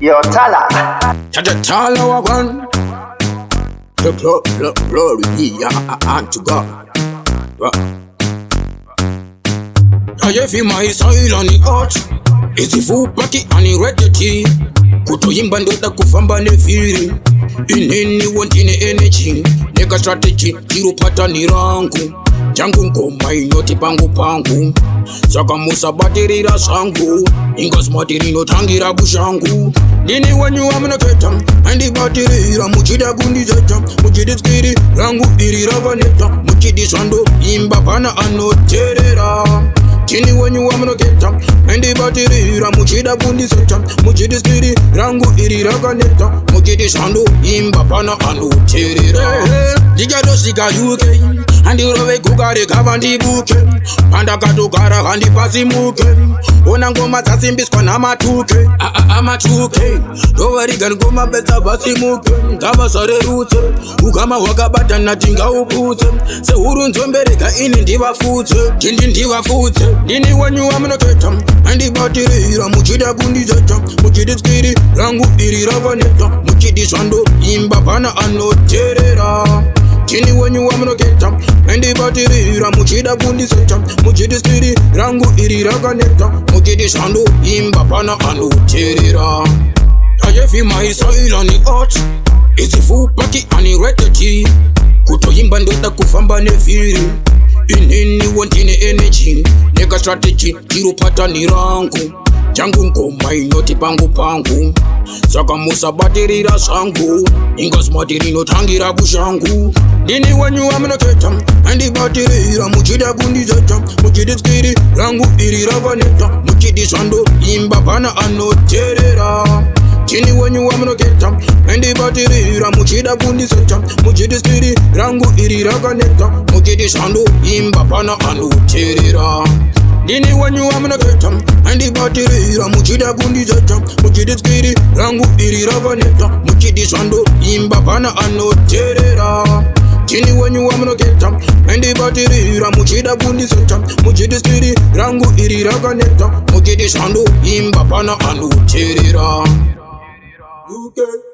Yo, Tala. Tala wagon. The glory be unto God. I feel my soil on the earth. Is the food party and the reggae. Kutoyimba ndoda kufamba nefiri. Inini wantine energy. Neka strategy kirupata ni rangu. Jangu ngoma inoti pangu pangu. Saka musa batirira sangu. Ingas matirino tangira kushangu. Ndini wenyu amnaketa. Andi batirira muchida gundi zeta. Muchidi skiri rangu irira vaneta. Muchidi sando imba pana anoterera. Ndini wenyu amnaketa. Andi batirira muchida gundi zeta. Muchidi skiri rangu irira vaneta. Muchidi sando imba pana anoterera. Digado siga UK. Andi rove kugare kavandi buke. Panda katugara handi pasi muke. Ona ngoma zasimbiswa namatuke. Amatuke. Dovarigan ngoma besa basi muke. Kama sare rute. Ukama wakabata natinga upute. Se uru nzombereka ini ndiva fute. Jindi ndiva fute. Ndini wenyu amnaketa. Andi batirira muchida gundi zeta. Muchidi skiri rangu irira vaneta. Muchidi sando imba pana anoterera. Ndini wenyu amnaketa. Andi batirira muchida gundi zeta. Muchidi skiri rangu irira vaneta. Muchidi sando imba pana anoterera. I feel my soil on the earth. It's a full party and the reggae. Kutoyimba ndoda kufamba nefiri. Inini wantine energy. Neka strategy kirupata ni rangu. Jangu ngoma inoti pangu pangu. Saka musa batirira sangu. Ingas matirino tangira kushangu. Ndini wenyu amnaketa. Andi batirira muchida gundi zeta. Muchidi skiri rangu irira vaneta. Muchidi sando imba pana anoterera. Ndini wenyu amnaketa. Andi batirira muchida gundi zeta. Muchidi skiri rangu irira vaneta. Muchidi sando imba pana anoterera. Ndini wenyu amnaketa. Andi batirira muchida gundi zeta. Muchidi skiri rangu irira vaneta. Muchidi sando imba pana anoterera. Ndini wenyu amnaketa. Andi batirira muchida gundi zeta. Muchidi skiri rangu irira vaneta. Muchidi sando imba pana anoterera. Okay.